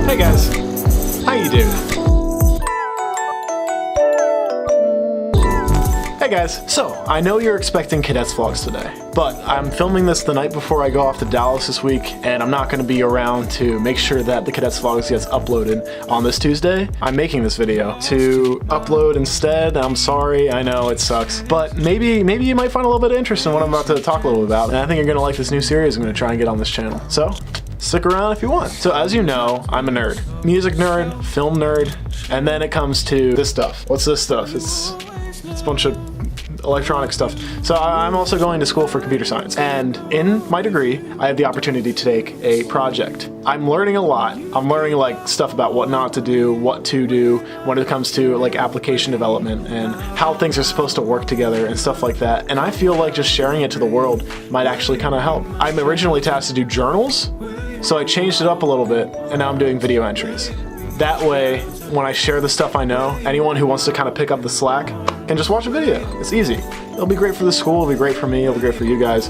Hey guys, how you doing? Hey guys, so I know you're expecting Cadets Vlogs today, but I'm filming this the night before I go off to Dallas this week, and I'm not going to be around to make sure that the Cadets Vlogs gets uploaded on this Tuesday. I'm making this video to upload instead. I'm sorry, I know it sucks, but maybe you might find a little bit of interest in what I'm about to talk a little bit about, and I think you're going to like this new series I'm going to try and get on this channel. So stick around if you want. So as you know, I'm a nerd. Music nerd, film nerd, and then it comes to this stuff. What's this stuff? It's a bunch of electronic stuff. So I'm also going to school for computer science, and in my degree I have the opportunity to take a project. I'm learning a lot. I'm learning like stuff about what not to do, what to do when it comes to like application development and how things are supposed to work together and stuff like that, and I feel like just sharing it to the world might actually kind of help. I'm originally tasked to do journals, so I changed it up a little bit and now I'm doing video entries. That way, when I share the stuff I know, anyone who wants to kind of pick up the slack can just watch a video. It's easy. It'll be great for the school, it'll be great for me, it'll be great for you guys.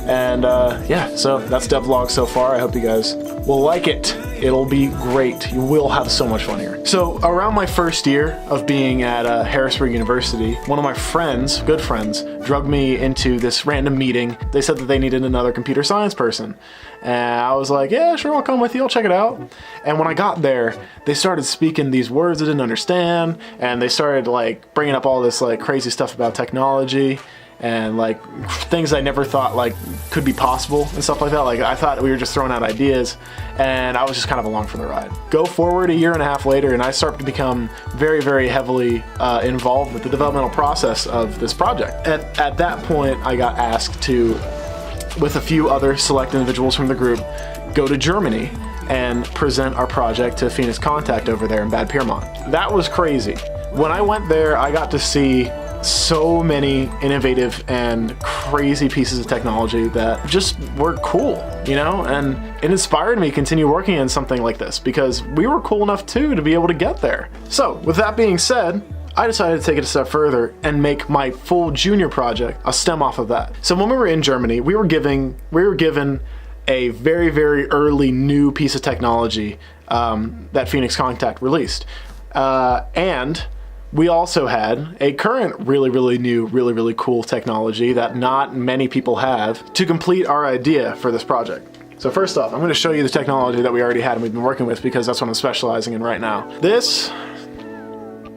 And yeah, so that's Devlogs so far. I hope you guys will like it. It'll be great. You will have so much fun here. So around my first year of being at Harrisburg University, one of my friends, good friends, drugged me into this random meeting. They said that they needed another computer science person. And I was like, yeah, sure, I'll come with you, I'll check it out. And when I got there, they started speaking these words I didn't understand, and they started like bringing up all this like crazy stuff about technology and like things I never thought like could be possible and stuff like that. Like I thought we were just throwing out ideas, and I was just kind of along for the ride. Go forward a year and a half later, and I start to become very, very heavily involved with the developmental process of this project. At that point, I got asked to, with a few other select individuals from the group, go to Germany and present our project to Phoenix Contact over there in Bad Pyrmont. That was crazy. When I went there, I got to see so many innovative and crazy pieces of technology that just were cool, you know, and it inspired me to continue working on something like this because we were cool enough too to be able to get there. So with that being said, I decided to take it a step further and make my full junior project a stem off of that. So when we were in Germany, we were given a very, very early new piece of technology that Phoenix Contact released, and we also had a current really, really new, really, really cool technology that not many people have to complete our idea for this project. So first off, I'm going to show you the technology that we already had and we've been working with because that's what I'm specializing in right now. This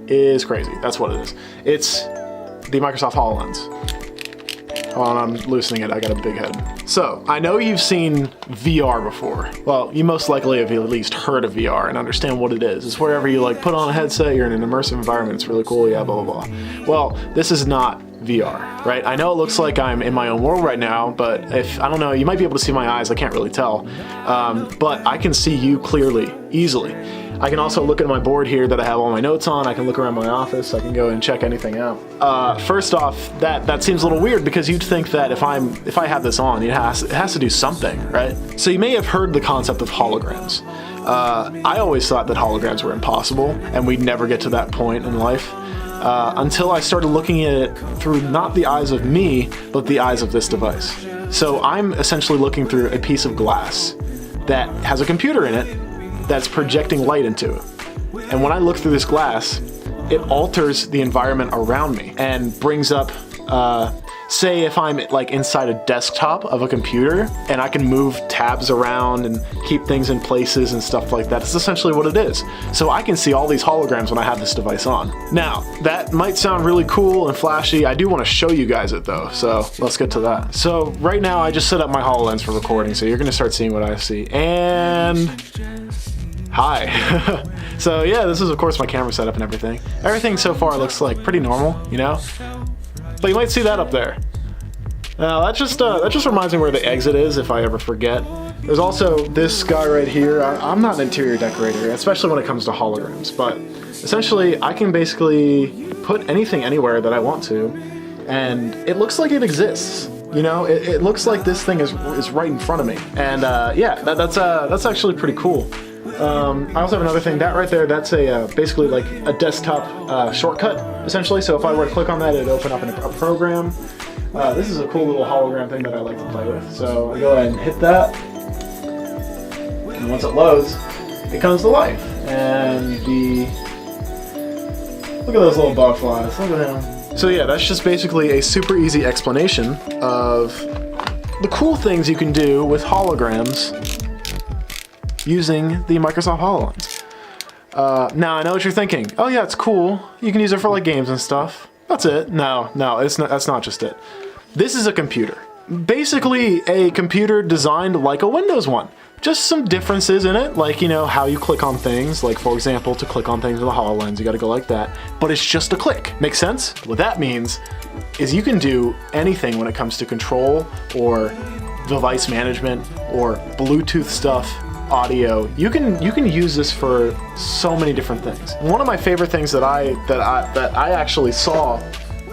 is crazy. That's what it is. It's the Microsoft HoloLens. Hold on, I'm loosening it. I got a big head. So, I know you've seen VR before. Well, you most likely have at least heard of VR and understand what it is. It's wherever you like put on a headset, you're in an immersive environment, it's really cool, yeah, blah, blah, blah. Well, this is not VR, right? I know it looks like I'm in my own world right now, but I don't know, you might be able to see my eyes, I can't really tell. But I can see you clearly, easily. I can also look at my board here that I have all my notes on. I can look around my office. I can go and check anything out. First off, that seems a little weird because you'd think that if I have this on, it has to do something, right? So you may have heard the concept of holograms. I always thought that holograms were impossible and we'd never get to that point in life until I started looking at it through not the eyes of me, but the eyes of this device. So I'm essentially looking through a piece of glass that has a computer in it that's projecting light into it. And when I look through this glass, it alters the environment around me and brings up, say if I'm like inside a desktop of a computer and I can move tabs around and keep things in places and stuff like that. That's essentially what it is. So I can see all these holograms when I have this device on. Now, that might sound really cool and flashy. I do want to show you guys it though, so let's get to that. So right now I just set up my HoloLens for recording, so you're gonna start seeing what I see. And hi. So yeah, this is of course my camera setup and everything. Everything so far looks like pretty normal, you know? But you might see that up there. Now that just reminds me where the exit is if I ever forget. There's also this guy right here. I'm not an interior decorator, especially when it comes to holograms, but essentially I can basically put anything anywhere that I want to, and it looks like it exists. You know, it looks like this thing is right in front of me, and yeah, that's actually pretty cool. I also have another thing, that right there, that's basically like a desktop shortcut, essentially. So if I were to click on that, it'd open up a program. This is a cool little hologram thing that I like to play with. So I go ahead and hit that, and once it loads, it comes to life. And look at those little butterflies, look at them. So yeah, that's just basically a super easy explanation of the cool things you can do with holograms using the Microsoft HoloLens. Now I know what you're thinking. Oh yeah, it's cool. You can use it for like games and stuff. That's it. No, that's not just it. This is a computer. Basically a computer designed like a Windows one. Just some differences in it, like, you know, how you click on things. Like, for example, to click on things with a HoloLens, you gotta go like that. But it's just a click. Makes sense? What that means is you can do anything when it comes to control or device management or Bluetooth stuff, audio. You can use this for so many different things. One of my favorite things that I actually saw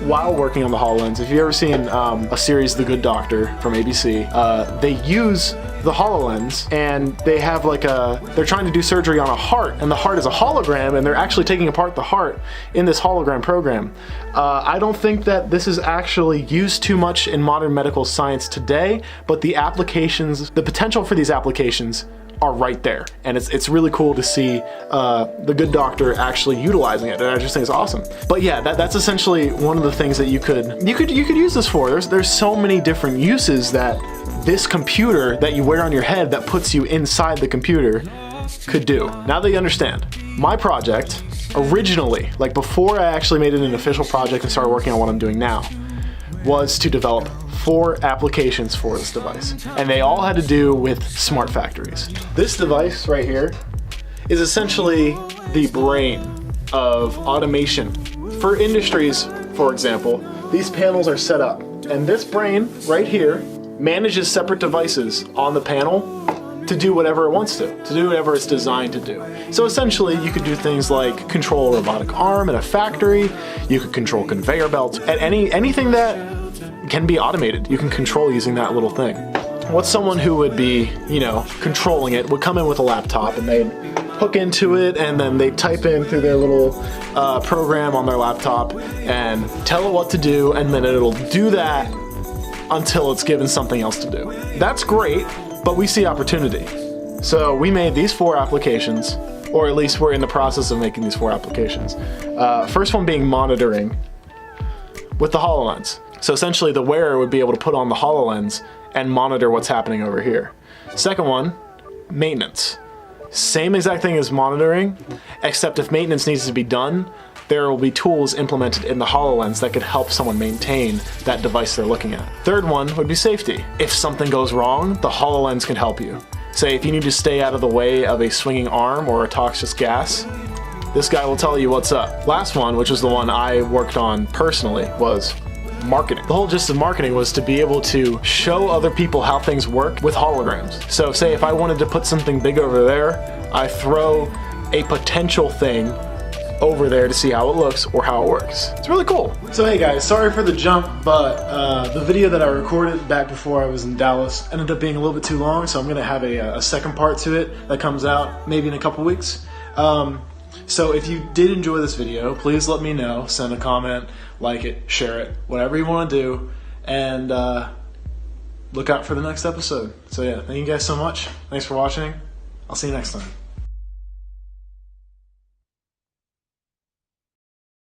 while working on the HoloLens, if you've ever seen a series, The Good Doctor from ABC, they use the HoloLens and they have like they're trying to do surgery on a heart, and the heart is a hologram, and they're actually taking apart the heart in this hologram program. I don't think that this is actually used too much in modern medical science today, but the applications, the potential for these applications are right there, and it's really cool to see The Good Doctor actually utilizing it, and I just think it's awesome. But yeah, that's essentially one of the things that you could use this for. There's so many different uses that this computer that you wear on your head that puts you inside the computer could do. Now that you understand, my project originally, like before I actually made it an official project and started working on what I'm doing now, was to develop 4 applications for this device, and they all had to do with smart factories. This device right here is essentially the brain of automation. For industries, for example, these panels are set up, and this brain right here manages separate devices on the panel to do whatever it wants to do whatever it's designed to do. So essentially, you could do things like control a robotic arm in a factory, you could control conveyor belts, and anything that can be automated, you can control using that little thing. What someone who would be, you know, controlling it would come in with a laptop, and they'd hook into it, and then they type in through their little program on their laptop and tell it what to do, and then it'll do that until it's given something else to do. That's great, but we see opportunity. So we made these 4 applications, or at least we're in the process of making these 4 applications. First one being monitoring with the HoloLens. So essentially the wearer would be able to put on the HoloLens and monitor what's happening over here. Second one, maintenance. Same exact thing as monitoring, except if maintenance needs to be done, there will be tools implemented in the HoloLens that could help someone maintain that device they're looking at. Third one would be safety. If something goes wrong, the HoloLens can help you. Say if you need to stay out of the way of a swinging arm or a toxic gas, this guy will tell you what's up. Last one, which was the one I worked on personally, was marketing. The whole gist of marketing was to be able to show other people how things work with holograms. So say if I wanted to put something big over there, I throw a potential thing over there to see how it looks or how it works. It's really cool. So hey guys, sorry for the jump, but the video that I recorded back before I was in Dallas ended up being a little bit too long, so I'm gonna have a second part to it that comes out maybe in a couple weeks. So if you did enjoy this video, please let me know. Send a comment, like it, share it, whatever you want to do, and look out for the next episode. So yeah, thank you guys so much. Thanks for watching. I'll see you next time.